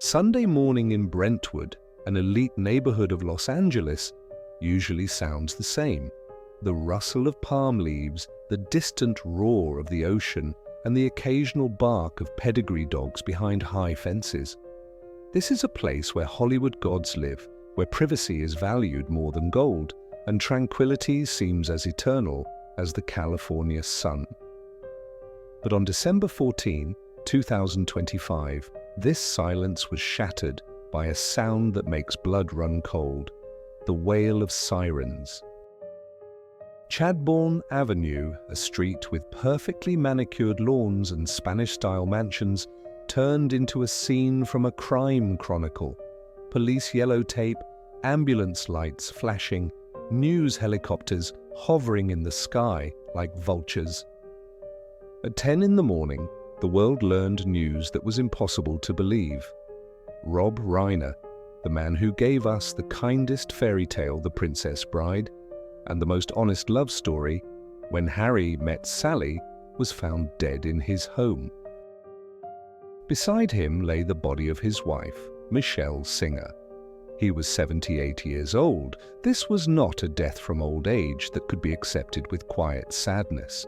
Sunday morning in Brentwood, an elite neighborhood of Los Angeles, usually sounds the same. The rustle of palm leaves, the distant roar of the ocean, and the occasional bark of pedigree dogs behind high fences. This is a place where Hollywood gods live, where privacy is valued more than gold, and tranquility seems as eternal as the California sun. But on December 14, 2025, this silence was shattered by a sound that makes blood run cold: the wail of sirens. Chadbourne Avenue, a street with perfectly manicured lawns and Spanish-style mansions, turned into a scene from a crime chronicle. Police yellow tape, ambulance lights flashing, news helicopters hovering in the sky like vultures. At 10 in the morning, the world learned news that was impossible to believe. Rob Reiner, the man who gave us the kindest fairy tale, The Princess Bride, and the most honest love story, When Harry Met Sally, was found dead in his home. Beside him lay the body of his wife, Michelle Singer. He was 78 years old. This was not a death from old age that could be accepted with quiet sadness.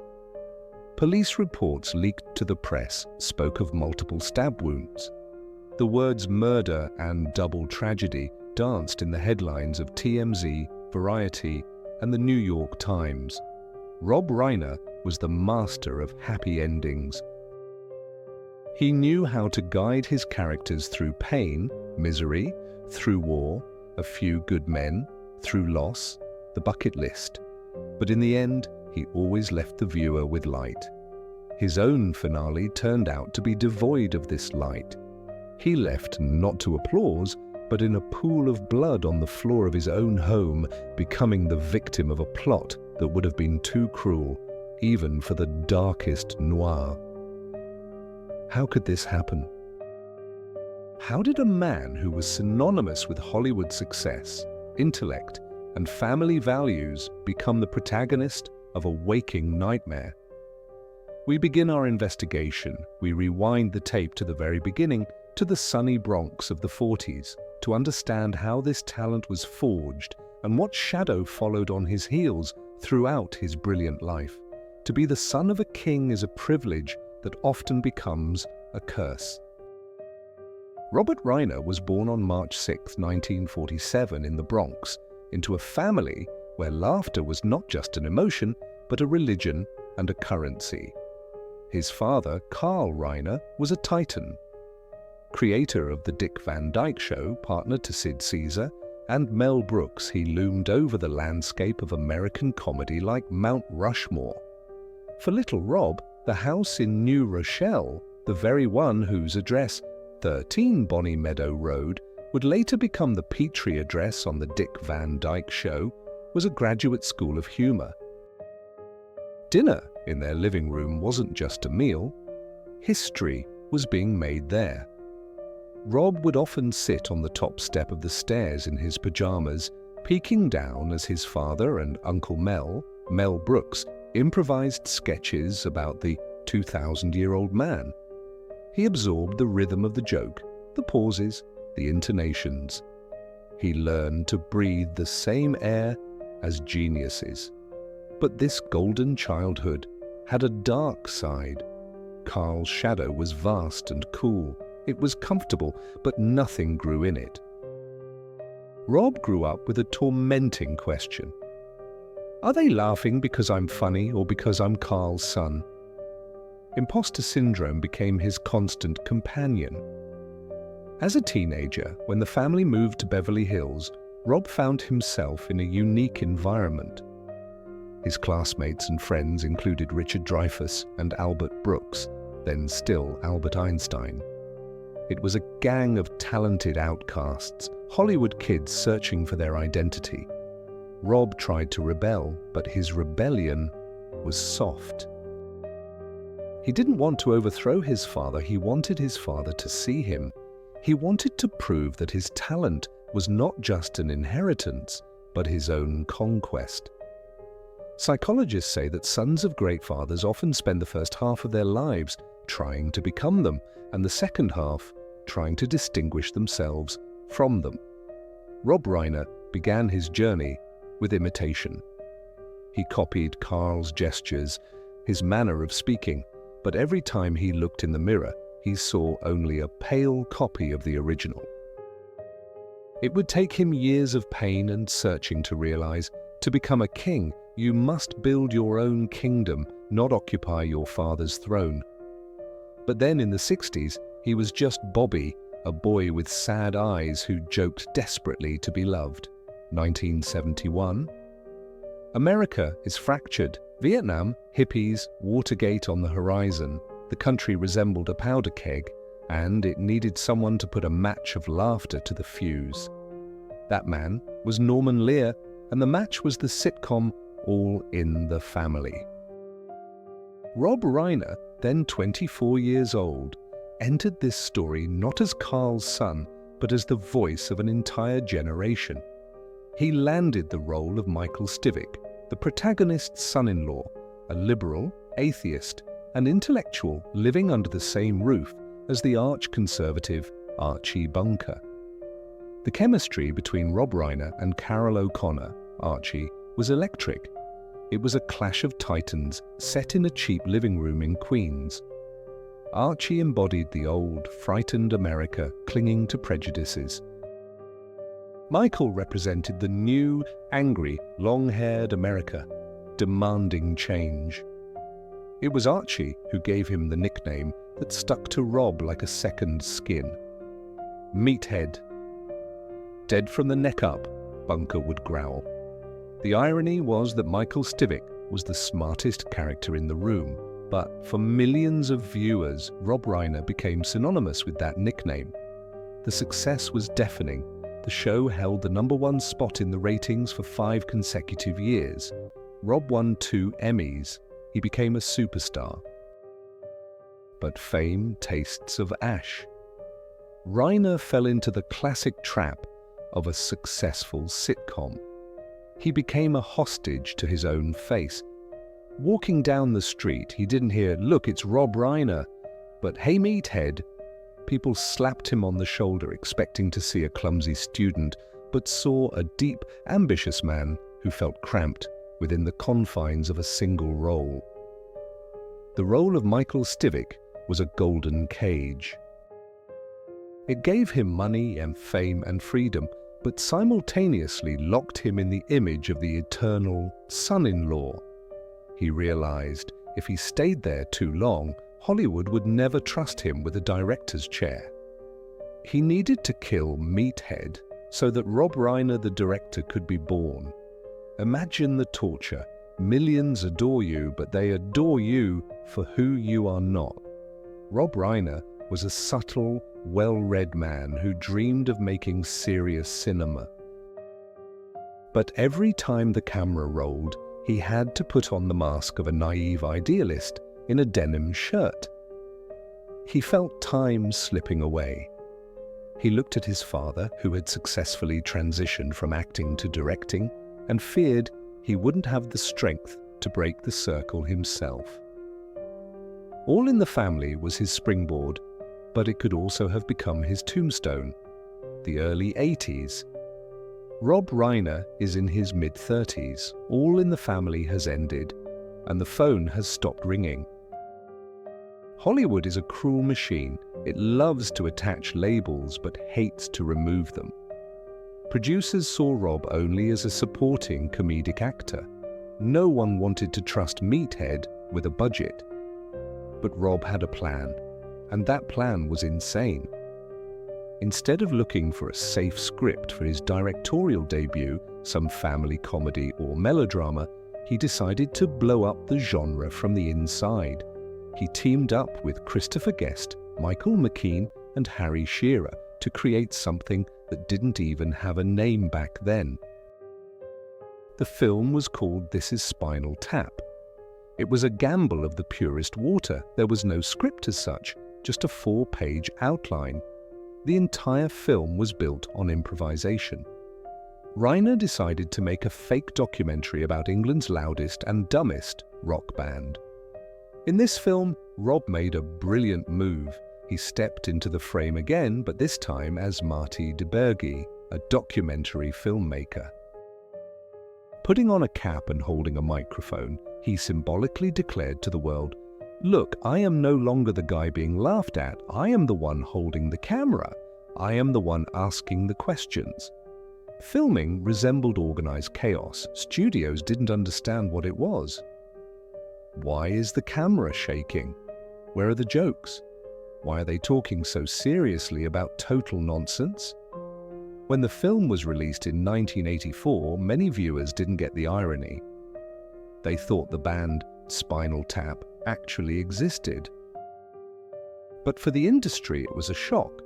Police reports leaked to the press spoke of multiple stab wounds. The words murder and double tragedy danced in the headlines of TMZ, Variety, and the New York Times. Rob Reiner was the master of happy endings. He knew how to guide his characters through pain, misery, through war, A Few Good Men, through loss, the bucket list. But in the end, he always left the viewer with light. His own finale turned out to be devoid of this light. He left not to applause, but in a pool of blood on the floor of his own home, becoming the victim of a plot that would have been too cruel, even for the darkest noir. How could this happen? How did a man who was synonymous with Hollywood success, intellect, and family values become the protagonist of a waking nightmare? We begin our investigation. We rewind the tape to the very beginning, to the sunny Bronx of the 40s, to understand how this talent was forged and what shadow followed on his heels throughout his brilliant life. To be the son of a king is a privilege that often becomes a curse. Robert Reiner was born on March 6, 1947 in the Bronx, into a family where laughter was not just an emotion, but a religion and a currency. His father, Carl Reiner, was a titan. Creator of The Dick Van Dyke Show, partner to Sid Caesar, and Mel Brooks, he loomed over the landscape of American comedy like Mount Rushmore. For little Rob, the house in New Rochelle, the very one whose address, 13 Bonnie Meadow Road, would later become the Petrie address on The Dick Van Dyke Show, was a graduate school of humor. Dinner in their living room wasn't just a meal. History was being made there. Rob would often sit on the top step of the stairs in his pajamas, peeking down as his father and Uncle Mel Brooks, improvised sketches about the 2,000-year-old man. He absorbed the rhythm of the joke, the pauses, the intonations. He learned to breathe the same air as geniuses. But this golden childhood had a dark side. Carl's shadow was vast and cool. It was comfortable, but nothing grew in it. Rob grew up with a tormenting question. Are they laughing because I'm funny or because I'm Carl's son? Imposter syndrome became his constant companion. As a teenager, when the family moved to Beverly Hills, Rob found himself in a unique environment. His classmates and friends included Richard Dreyfuss and Albert Brooks, then still Albert Einstein. It was a gang of talented outcasts, Hollywood kids searching for their identity. Rob tried to rebel, but his rebellion was soft. He didn't want to overthrow his father. He wanted his father to see him. He wanted to prove that his talent was not just an inheritance, but his own conquest. Psychologists say that sons of great fathers often spend the first half of their lives trying to become them, and the second half trying to distinguish themselves from them. Rob Reiner began his journey with imitation. He copied Carl's gestures, his manner of speaking, but every time he looked in the mirror, he saw only a pale copy of the original. It would take him years of pain and searching to realize, to become a king, you must build your own kingdom, not occupy your father's throne. But then in the 60s, he was just Bobby, a boy with sad eyes who joked desperately to be loved. 1971. America is fractured. Vietnam, hippies, Watergate on the horizon. The country resembled a powder keg, and it needed someone to put a match of laughter to the fuse. That man was Norman Lear, and the match was the sitcom All in the Family. Rob Reiner, then 24 years old, entered this story not as Carl's son, but as the voice of an entire generation. He landed the role of Michael Stivic, the protagonist's son-in-law, a liberal, atheist, and intellectual living under the same roof as the arch-conservative Archie Bunker. The chemistry between Rob Reiner and Carol O'Connor, Archie, was electric. It was a clash of titans set in a cheap living room in Queens. Archie embodied the old, frightened America clinging to prejudices. Michael represented the new, angry, long-haired America, demanding change. It was Archie who gave him the nickname that stuck to Rob like a second skin. Meathead. Dead from the neck up, Bunker would growl. The irony was that Michael Stivic was the smartest character in the room, but for millions of viewers, Rob Reiner became synonymous with that nickname. The success was deafening. The show held the #1 spot in the ratings for 5 consecutive years. Rob won 2 Emmys. He became a superstar. But fame tastes of ash. Reiner fell into the classic trap of a successful sitcom. He became a hostage to his own face. Walking down the street, he didn't hear, "Look, it's Rob Reiner," but "Hey, meathead." People slapped him on the shoulder expecting to see a clumsy student, but saw a deep, ambitious man who felt cramped within the confines of a single role. The role of Michael Stivic was a golden cage. It gave him money and fame and freedom, but simultaneously locked him in the image of the eternal son-in-law. He realized if he stayed there too long, Hollywood would never trust him with a director's chair. He needed to kill Meathead so that Rob Reiner, the director, could be born. Imagine the torture. Millions adore you, but they adore you for who you are not. Rob Reiner was a subtle, well-read man who dreamed of making serious cinema. But every time the camera rolled, he had to put on the mask of a naive idealist in a denim shirt. He felt time slipping away. He looked at his father, who had successfully transitioned from acting to directing, and feared he wouldn't have the strength to break the circle himself. All in the Family was his springboard, but it could also have become his tombstone. The early 80s. Rob Reiner is in his mid-30s. All in the Family has ended, and the phone has stopped ringing. Hollywood is a cruel machine. It loves to attach labels but hates to remove them. Producers saw Rob only as a supporting comedic actor. No one wanted to trust Meathead with a budget. But Rob had a plan, and that plan was insane. Instead of looking for a safe script for his directorial debut, some family comedy or melodrama, he decided to blow up the genre from the inside. He teamed up with Christopher Guest, Michael McKean, and Harry Shearer to create something that didn't even have a name back then. The film was called This Is Spinal Tap. It was a gamble of the purest water. There was no script as such, just a 4-page outline. The entire film was built on improvisation. Reiner decided to make a fake documentary about England's loudest and dumbest rock band. In this film, Rob made a brilliant move. he stepped into the frame again, but this time as Marty DeBergi, a documentary filmmaker. Putting on a cap and holding a microphone, he symbolically declared to the world, "Look, I am no longer the guy being laughed at. I am the one holding the camera. I am the one asking the questions." Filming resembled organized chaos. Studios didn't understand what it was. Why is the camera shaking? Where are the jokes? Why are they talking so seriously about total nonsense? When the film was released in 1984, many viewers didn't get the irony. They thought the band Spinal Tap actually existed. But for the industry, it was a shock.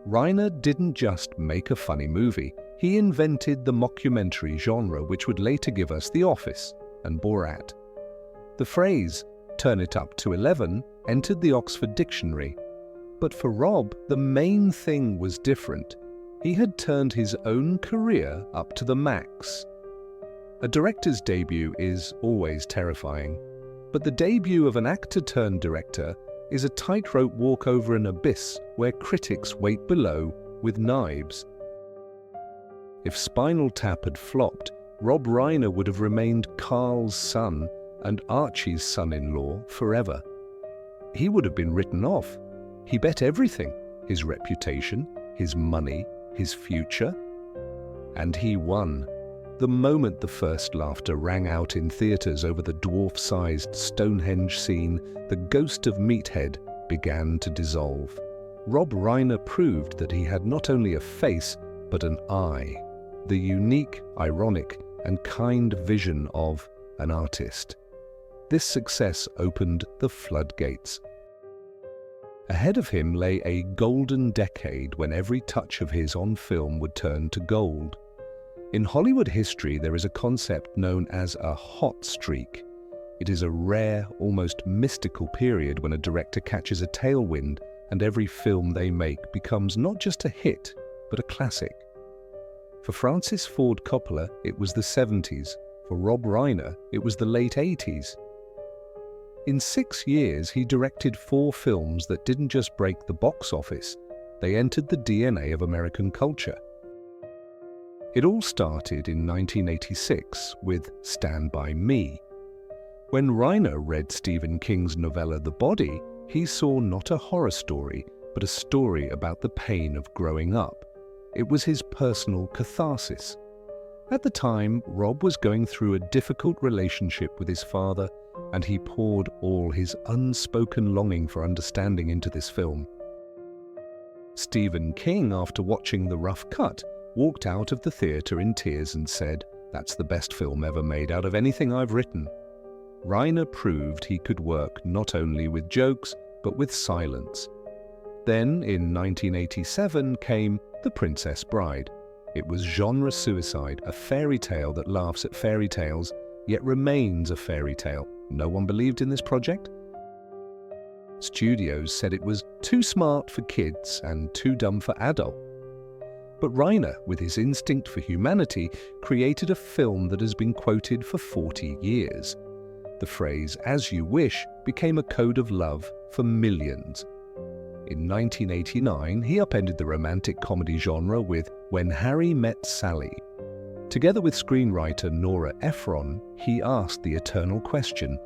Reiner didn't just make a funny movie, he invented the mockumentary genre, which would later give us The Office and Borat. The phrase, "turn it up to 11, entered the Oxford Dictionary. But for Rob, the main thing was different. He had turned his own career up to the max. A director's debut is always terrifying, but the debut of an actor-turned-director is a tightrope walk over an abyss where critics wait below with knives. If Spinal Tap had flopped, Rob Reiner would have remained Carl's son and Archie's son-in-law forever. He would have been written off. He bet everything, his reputation, his money, his future. And he won. The moment the first laughter rang out in theaters over the dwarf-sized Stonehenge scene, the ghost of Meathead began to dissolve. Rob Reiner proved that he had not only a face, but an eye, the unique, ironic, and kind vision of an artist. This success opened the floodgates. Ahead of him lay a golden decade when every touch of his on film would turn to gold. In Hollywood history, there is a concept known as a hot streak. It is a rare, almost mystical period when a director catches a tailwind and every film they make becomes not just a hit, but a classic. For Francis Ford Coppola, it was the 70s. For Rob Reiner, it was the late 80s. In 6 years, he directed 4 films that didn't just break the box office, they entered the DNA of American culture. It all started in 1986 with Stand By Me. When Reiner read Stephen King's novella The Body, he saw not a horror story, but a story about the pain of growing up. It was his personal catharsis. At the time, Rob was going through a difficult relationship with his father, and he poured all his unspoken longing for understanding into this film. Stephen King, after watching the rough cut, walked out of the theatre in tears and said, "That's the best film ever made out of anything I've written." Reiner proved he could work not only with jokes, but with silence. Then, in 1987, came The Princess Bride. It was genre suicide, a fairy tale that laughs at fairy tales, yet remains a fairy tale. No one believed in this project. Studios said it was too smart for kids and too dumb for adults. But Reiner, with his instinct for humanity, created a film that has been quoted for 40 years. The phrase, "as you wish," became a code of love for millions. In 1989, he upended the romantic comedy genre with When Harry Met Sally. Together with screenwriter Nora Ephron, he asked the eternal question,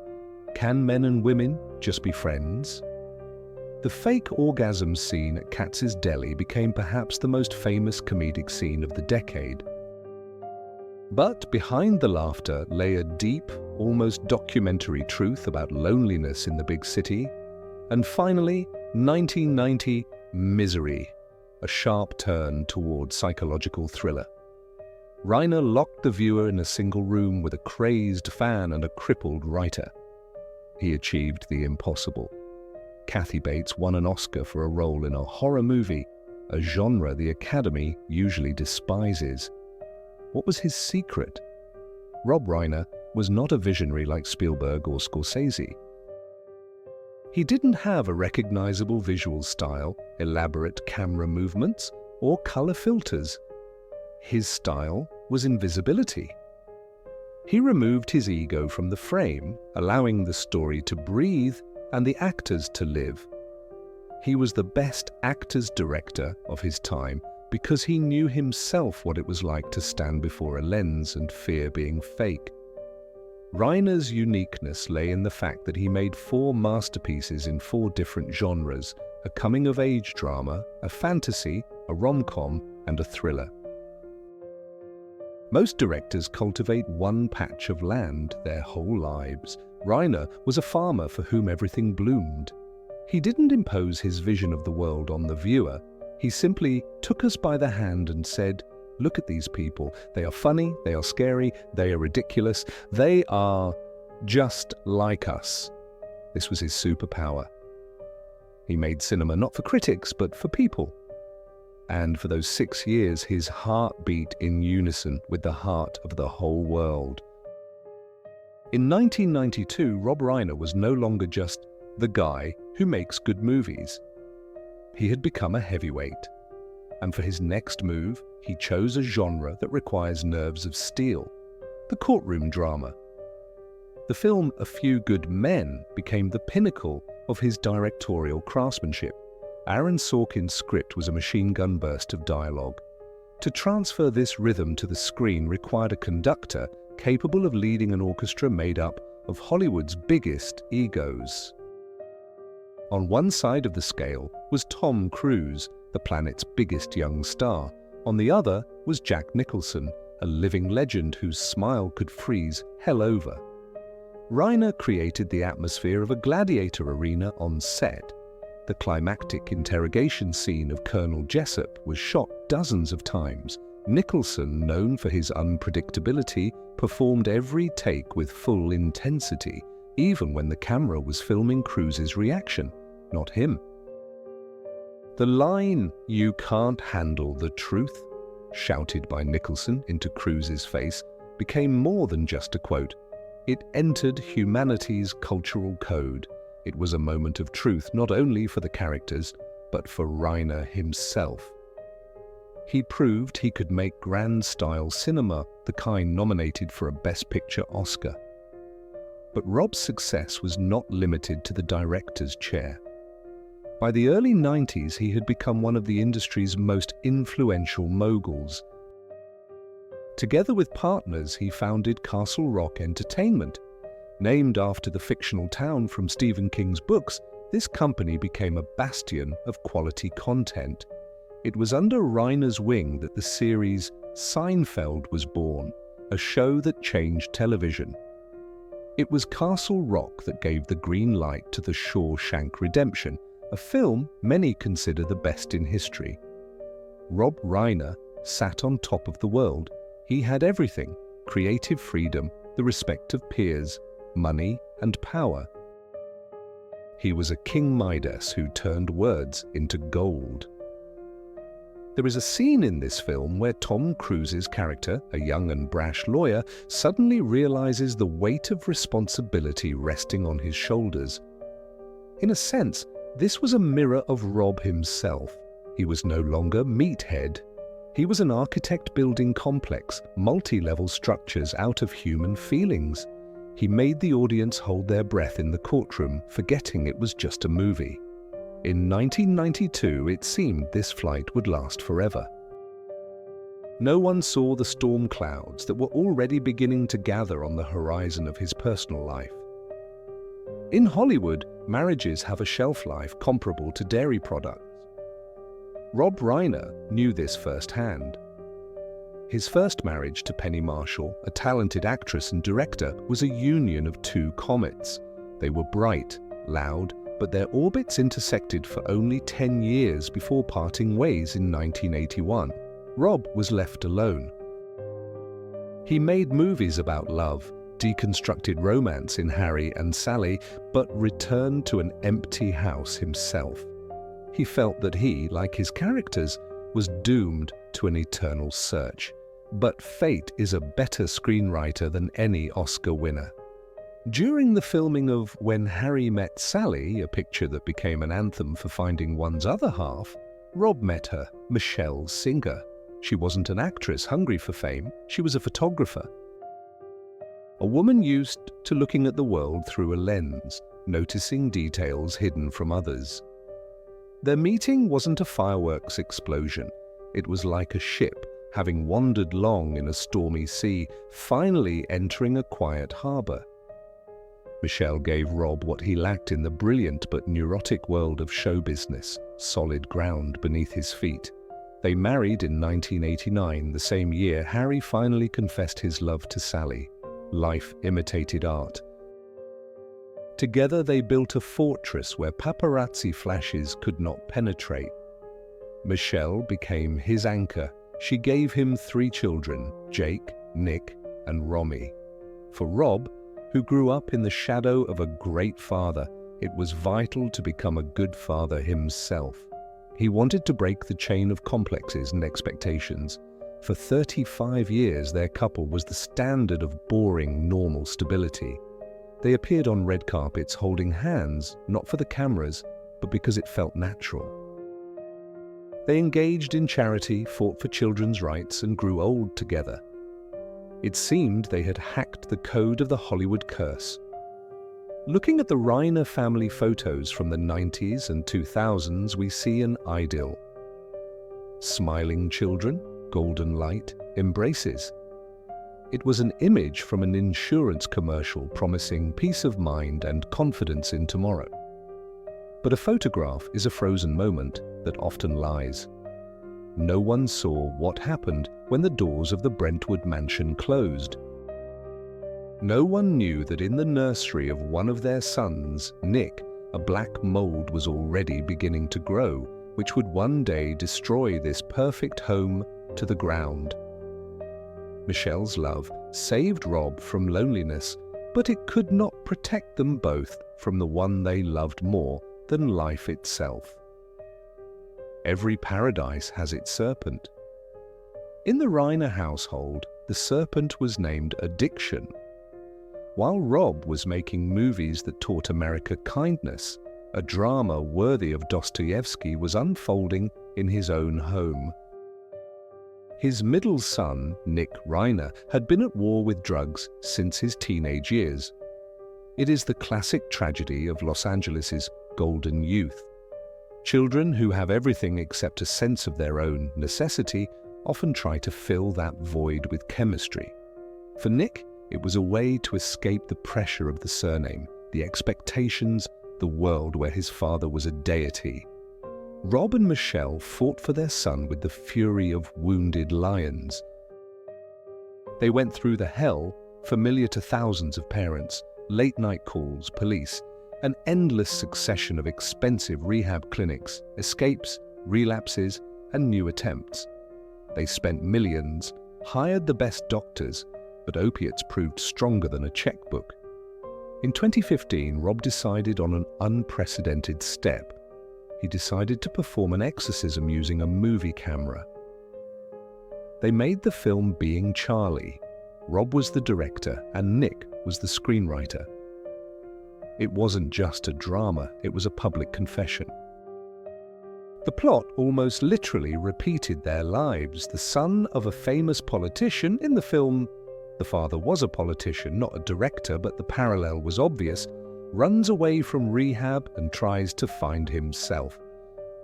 can men and women just be friends? The fake orgasm scene at Katz's Deli became perhaps the most famous comedic scene of the decade. But behind the laughter lay a deep, almost documentary truth about loneliness in the big city. And finally, 1990, Misery, a sharp turn toward psychological thriller. Reiner locked the viewer in a single room with a crazed fan and a crippled writer. He achieved the impossible. Kathy Bates won an Oscar for a role in a horror movie, a genre the Academy usually despises. What was his secret? Rob Reiner was not a visionary like Spielberg or Scorsese. He didn't have a recognizable visual style, elaborate camera movements, or color filters. His style was invisibility. He removed his ego from the frame, allowing the story to breathe and the actors to live. He was the best actor's director of his time because he knew himself what it was like to stand before a lens and fear being fake. Reiner's uniqueness lay in the fact that he made 4 masterpieces in 4 different genres: a coming-of-age drama, a fantasy, a rom-com, and a thriller. Most directors cultivate one patch of land their whole lives. Reiner was a farmer for whom everything bloomed. He didn't impose his vision of the world on the viewer. He simply took us by the hand and said, "Look at these people. They are funny, they are scary, they are ridiculous. They are just like us." This was his superpower. He made cinema not for critics, but for people. And for those 6 years, his heart beat in unison with the heart of the whole world. In 1992, Rob Reiner was no longer just the guy who makes good movies. He had become a heavyweight. And for his next move, he chose a genre that requires nerves of steel: the courtroom drama. The film A Few Good Men became the pinnacle of his directorial craftsmanship. Aaron Sorkin's script was a machine gun burst of dialogue. To transfer this rhythm to the screen required a conductor capable of leading an orchestra made up of Hollywood's biggest egos. On one side of the scale was Tom Cruise, the planet's biggest young star. On the other was Jack Nicholson, a living legend whose smile could freeze hell over. Reiner created the atmosphere of a gladiator arena on set. The climactic interrogation scene of Colonel Jessup was shot dozens of times. Nicholson, known for his unpredictability, performed every take with full intensity, even when the camera was filming Cruise's reaction, not him. The line, "You can't handle the truth," shouted by Nicholson into Cruise's face, became more than just a quote. It entered humanity's cultural code. It was a moment of truth not only for the characters, but for Reiner himself. He proved he could make grand-style cinema, the kind nominated for a Best Picture Oscar. But Rob's success was not limited to the director's chair. By the early 90s, he had become one of the industry's most influential moguls. Together with partners, he founded Castle Rock Entertainment. Named after the fictional town from Stephen King's books, this company became a bastion of quality content. It was under Reiner's wing that the series Seinfeld was born, a show that changed television. It was Castle Rock that gave the green light to The Shawshank Redemption, a film many consider the best in history. Rob Reiner sat on top of the world. He had everything: creative freedom, the respect of peers, money and power. He was a King Midas who turned words into gold. There is a scene in this film where Tom Cruise's character, a young and brash lawyer, suddenly realizes the weight of responsibility resting on his shoulders. In a sense, this was a mirror of Rob himself. He was no longer meathead. He was an architect building complex, multi-level structures out of human feelings. He made the audience hold their breath in the courtroom, forgetting it was just a movie. In 1992, it seemed this flight would last forever. No one saw the storm clouds that were already beginning to gather on the horizon of his personal life. In Hollywood, marriages have a shelf life comparable to dairy products. Rob Reiner knew this firsthand. His first marriage to Penny Marshall, a talented actress and director, was a union of 2 comets. They were bright, loud, but their orbits intersected for only 10 years before parting ways in 1981. Rob was left alone. He made movies about love, deconstructed romance in Harry and Sally, but returned to an empty house himself. He felt that he, like his characters, was doomed to an eternal search. But fate is a better screenwriter than any Oscar winner. During the filming of When Harry Met Sally, a picture that became an anthem for finding one's other half, Rob met her, Michelle Singer. She wasn't an actress hungry for fame, she was a photographer. A woman used to looking at the world through a lens, noticing details hidden from others. Their meeting wasn't a fireworks explosion. It was like a ship, having wandered long in a stormy sea, finally entering a quiet harbor. Michelle gave Rob what he lacked in the brilliant but neurotic world of show business, solid ground beneath his feet. They married in 1989, the same year Harry finally confessed his love to Sally. Life imitated art. Together they built a fortress where paparazzi flashes could not penetrate. Michelle became his anchor. She gave him 3 children, Jake, Nick, and Romy. For Rob, who grew up in the shadow of a great father, it was vital to become a good father himself. He wanted to break the chain of complexes and expectations. For 35 years, their couple was the standard of boring, normal stability. They appeared on red carpets holding hands, not for the cameras, but because it felt natural. They engaged in charity, fought for children's rights, and grew old together. It seemed they had hacked the code of the Hollywood curse. Looking at the Reiner family photos from the 90s and 2000s, we see an idyll. Smiling children, golden light, embraces. It was an image from an insurance commercial promising peace of mind and confidence in tomorrow. But a photograph is a frozen moment that often lies. No one saw what happened when the doors of the Brentwood mansion closed. No one knew that in the nursery of one of their sons, Nick, a black mold was already beginning to grow, which would one day destroy this perfect home to the ground. Michelle's love saved Rob from loneliness, but it could not protect them both from the one they loved more than life itself. Every paradise has its serpent. In the Reiner household, the serpent was named addiction. While Rob was making movies that taught America kindness, a drama worthy of Dostoevsky was unfolding in his own home. His middle son, Nick Reiner, had been at war with drugs since his teenage years. It is the classic tragedy of Los Angeles's golden youth. Children who have everything except a sense of their own necessity often try to fill that void with chemistry. For Nick, it was a way to escape the pressure of the surname, the expectations, the world where his father was a deity. Rob and Michelle fought for their son with the fury of wounded lions. They went through the hell familiar to thousands of parents, late-night calls, police, an endless succession of expensive rehab clinics, escapes, relapses, and new attempts. They spent millions, hired the best doctors, but opiates proved stronger than a checkbook. In 2015, Rob decided on an unprecedented step. He decided to perform an exorcism using a movie camera. They made the film Being Charlie. Rob was the director and Nick was the screenwriter. It wasn't just a drama, it was a public confession. The plot almost literally repeated their lives. The son of a famous politician in the film, the father was a politician, not a director, but the parallel was obvious, runs away from rehab and tries to find himself.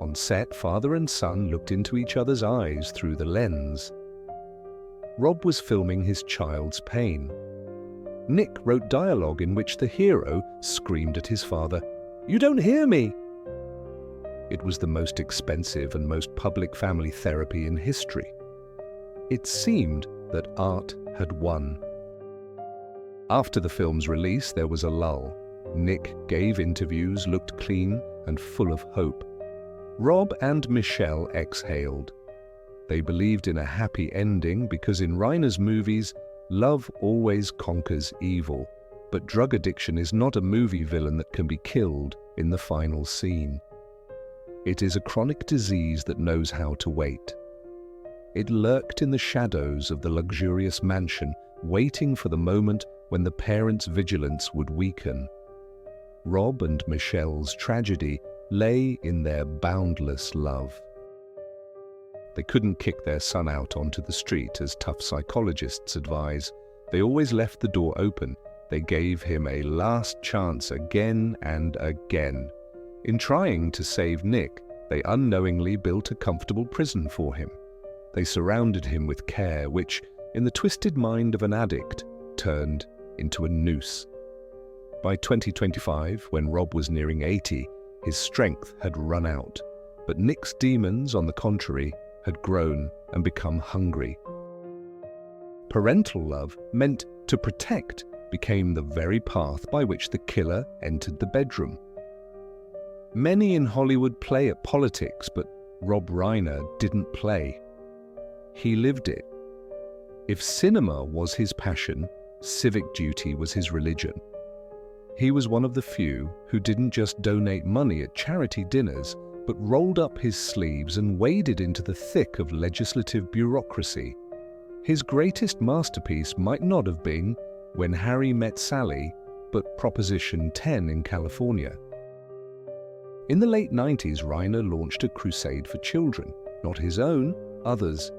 On set, father and son looked into each other's eyes through the lens. Rob was filming his child's pain. Nick wrote dialogue in which the hero screamed at his father, "You don't hear me!" It was the most expensive and most public family therapy in history. It seemed that art had won. After the film's release, there was a lull. Nick gave interviews, looked clean and full of hope. Rob and Michelle exhaled. They believed in a happy ending because in Reiner's movies, love always conquers evil, but drug addiction is not a movie villain that can be killed in the final scene. It is a chronic disease that knows how to wait. It lurked in the shadows of the luxurious mansion, waiting for the moment when the parents' vigilance would weaken. Rob and Michelle's tragedy lay in their boundless love. They couldn't kick their son out onto the street, as tough psychologists advise. They always left the door open. They gave him a last chance again and again. In trying to save Nick, They unknowingly built a comfortable prison for him. They surrounded him with care, which, in the twisted mind of an addict, turned into a noose. By 2025, when Rob was nearing 80, his strength had run out, but Nick's demons, on the contrary, had grown and become hungry. Parental love, meant to protect, became the very path by which the killer entered the bedroom. Many in Hollywood play at politics, but Rob Reiner didn't play. He lived it. If cinema was his passion, civic duty was his religion. He was one of the few who didn't just donate money at charity dinners, but rolled up his sleeves and waded into the thick of legislative bureaucracy. His greatest masterpiece might not have been When Harry Met Sally, but Proposition 10 in California. In the late 90s, Reiner launched a crusade for children, not his own, others.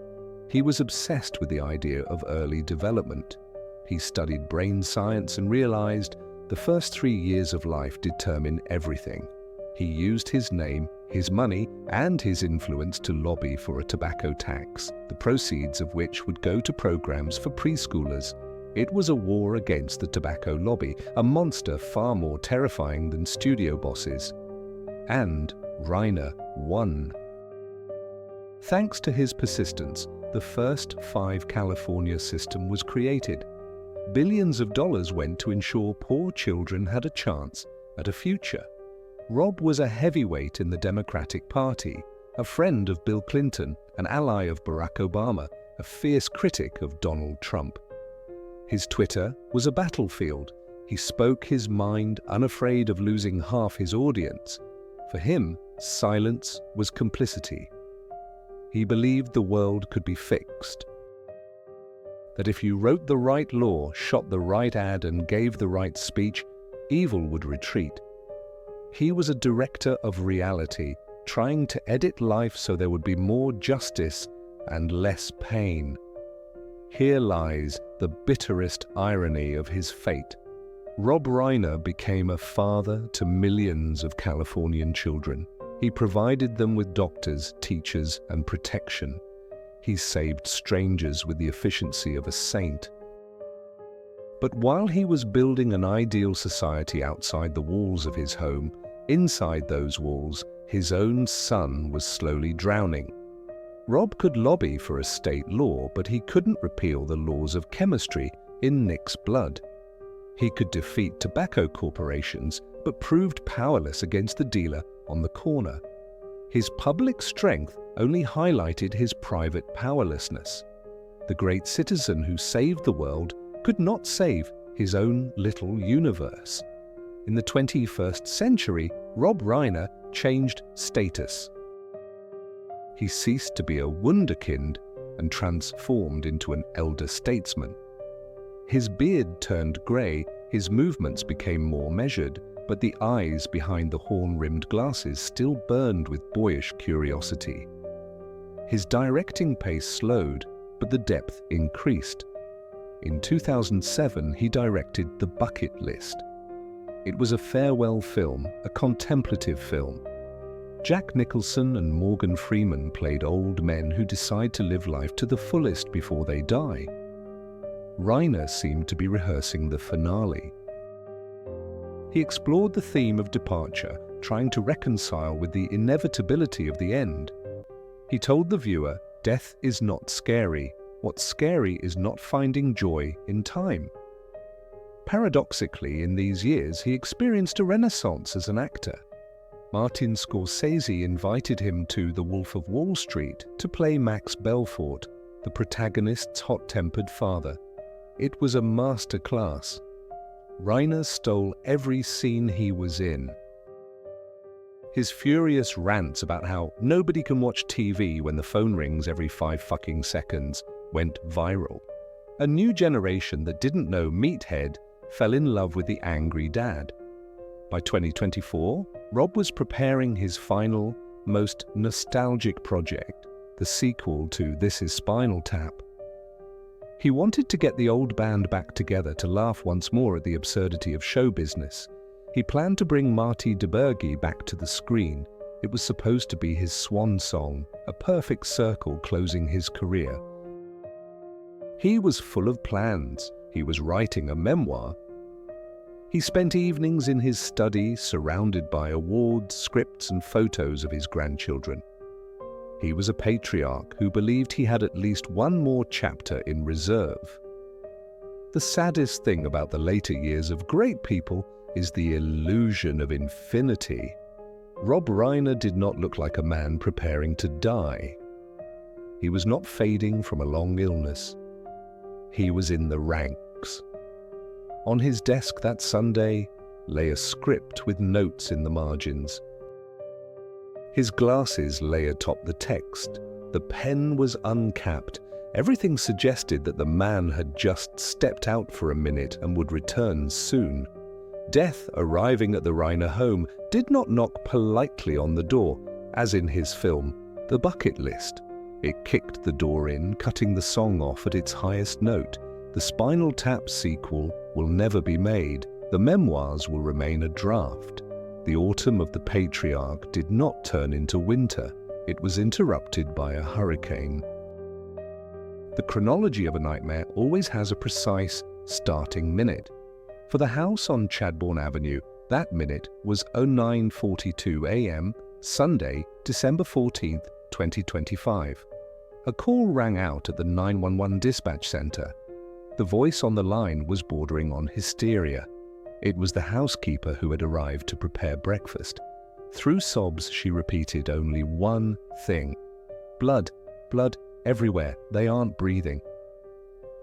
He was obsessed with the idea of early development. He studied brain science and realized the first 3 years of life determine everything. He used his name, his money, and his influence to lobby for a tobacco tax, the proceeds of which would go to programs for preschoolers. It was a war against the tobacco lobby, a monster far more terrifying than studio bosses. And Reiner won. Thanks to his persistence, the first 5 California system was created. Billions of dollars went to ensure poor children had a chance at a future. Rob was a heavyweight in the Democratic Party, a friend of Bill Clinton, an ally of Barack Obama, a fierce critic of Donald Trump. His Twitter was a battlefield. He spoke his mind, unafraid of losing half his audience. For him, silence was complicity. He believed the world could be fixed. That if you wrote the right law, shot the right ad, and gave the right speech, evil would retreat. He was a director of reality, trying to edit life so there would be more justice and less pain. Here lies the bitterest irony of his fate. Rob Reiner became a father to millions of Californian children. He provided them with doctors, teachers, and protection. He saved strangers with the efficiency of a saint. But while he was building an ideal society outside the walls of his home, inside those walls, his own son was slowly drowning. Rob could lobby for a state law, but he couldn't repeal the laws of chemistry in Nick's blood. He could defeat tobacco corporations, but proved powerless against the dealer on the corner. His public strength only highlighted his private powerlessness. The great citizen who saved the world could not save his own little universe. In the 21st century, Rob Reiner changed status. He ceased to be a wunderkind and transformed into an elder statesman. His beard turned grey, his movements became more measured, but the eyes behind the horn-rimmed glasses still burned with boyish curiosity. His directing pace slowed, but the depth increased. In 2007, he directed The Bucket List. It was a farewell film, a contemplative film. Jack Nicholson and Morgan Freeman played old men who decide to live life to the fullest before they die. Reiner seemed to be rehearsing the finale. He explored the theme of departure, trying to reconcile with the inevitability of the end. He told the viewer, death is not scary. What's scary is not finding joy in time. Paradoxically, in these years, he experienced a renaissance as an actor. Martin Scorsese invited him to The Wolf of Wall Street to play Max Belfort, the protagonist's hot-tempered father. It was a master class. Reiner stole every scene he was in. His furious rants about how nobody can watch TV when the phone rings every 5 fucking seconds went viral. A new generation that didn't know Meathead fell in love with the angry dad. By 2024, Rob was preparing his final, most nostalgic project, the sequel to This Is Spinal Tap. He wanted to get the old band back together to laugh once more at the absurdity of show business. He planned to bring Marty DeBurgi back to the screen, It was supposed to be his swan song, a perfect circle closing his career. He was full of plans. He was writing a memoir. He spent evenings in his study surrounded by awards, scripts, and photos of his grandchildren. He was a patriarch who believed he had at least one more chapter in reserve. The saddest thing about the later years of great people is the illusion of infinity. Rob Reiner did not look like a man preparing to die. He was not fading from a long illness. He was in the ranks. On his desk that Sunday lay a script with notes in the margins. His glasses lay atop the text. The pen was uncapped. Everything suggested that the man had just stepped out for a minute and would return soon. Death, arriving at the Reiner home, did not knock politely on the door, as in his film, The Bucket List. It kicked the door in, cutting the song off at its highest note. The Spinal Tap sequel will never be made. The memoirs will remain a draft. The autumn of the patriarch did not turn into winter. It was interrupted by a hurricane. The chronology of a nightmare always has a precise starting minute. For the house on Chadbourne Avenue, that minute was 09:42 a.m., Sunday, December 14th, 2025. A call rang out at the 911 dispatch center. The voice on the line was bordering on hysteria. It was the housekeeper who had arrived to prepare breakfast. Through sobs, she repeated only one thing. Blood, blood, everywhere. They aren't breathing.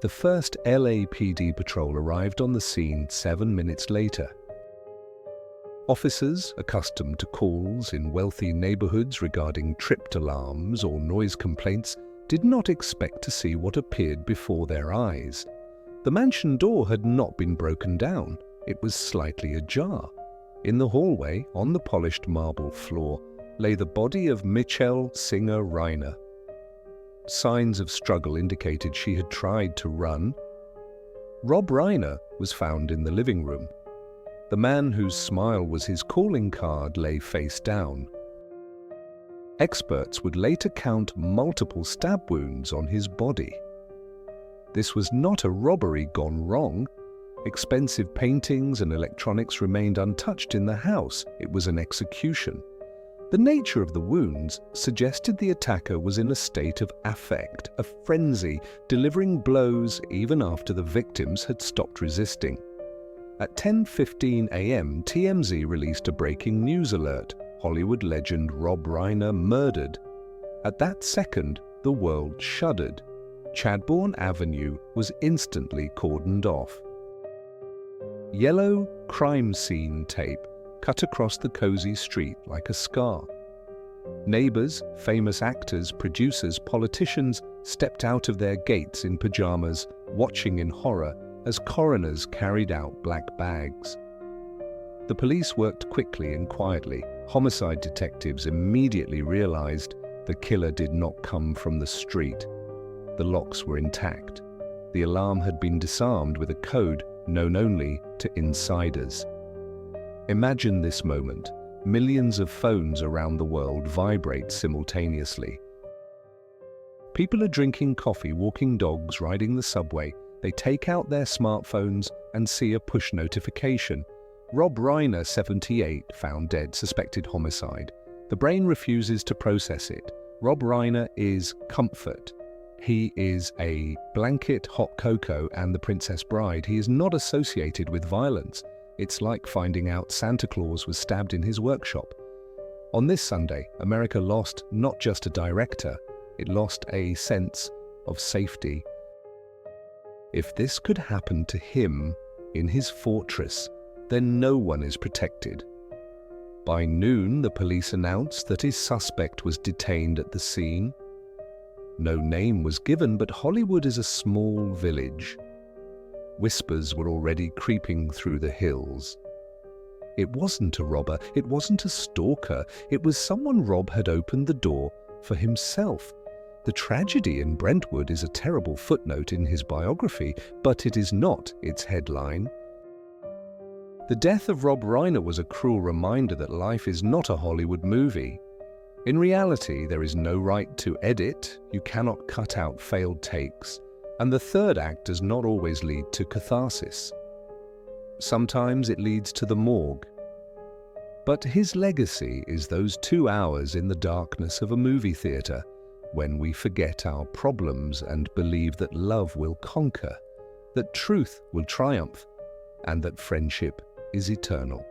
The first LAPD patrol arrived on the scene 7 minutes later. Officers, accustomed to calls in wealthy neighborhoods regarding tripped alarms or noise complaints, did not expect to see what appeared before their eyes. The mansion door had not been broken down. It was slightly ajar. In the hallway, on the polished marble floor, lay the body of Michelle Singer Reiner. Signs of struggle indicated she had tried to run. Rob Reiner was found in the living room. The man whose smile was his calling card lay face down. Experts would later count multiple stab wounds on his body. This was not a robbery gone wrong. Expensive paintings and electronics remained untouched in the house. It was an execution. The nature of the wounds suggested the attacker was in a state of affect, a frenzy, delivering blows even after the victims had stopped resisting. At 10:15 a.m., TMZ released a breaking news alert: Hollywood legend Rob Reiner murdered. At that second, the world shuddered. Chadbourne Avenue was instantly cordoned off. Yellow crime scene tape cut across the cozy street like a scar. Neighbors, famous actors, producers, politicians stepped out of their gates in pajamas, watching in horror as coroners carried out black bags. The police worked quickly and quietly. Homicide detectives immediately realized the killer did not come from the street. The locks were intact. The alarm had been disarmed with a code known only to insiders. Imagine this moment. Millions of phones around the world vibrate simultaneously. People are drinking coffee, walking dogs, riding the subway. They take out their smartphones and see a push notification. Rob Reiner, 78, found dead, suspected homicide. The brain refuses to process it. Rob Reiner is comfort. He is a blanket, hot cocoa, and the Princess Bride. He is not associated with violence. It's like finding out Santa Claus was stabbed in his workshop. On this Sunday, America lost not just a director, it lost a sense of safety. If this could happen to him in his fortress, then no one is protected. By noon, the police announced that his suspect was detained at the scene. No name was given, but Hollywood is a small village. Whispers were already creeping through the hills. It wasn't a robber, it wasn't a stalker, it was someone Rob had opened the door for himself. The tragedy in Brentwood is a terrible footnote in his biography, but it is not its headline. The death of Rob Reiner was a cruel reminder that life is not a Hollywood movie. In reality, there is no right to edit, you cannot cut out failed takes, and the third act does not always lead to catharsis. Sometimes it leads to the morgue. But his legacy is those 2 hours in the darkness of a movie theatre, when we forget our problems and believe that love will conquer, that truth will triumph, and that friendship is eternal.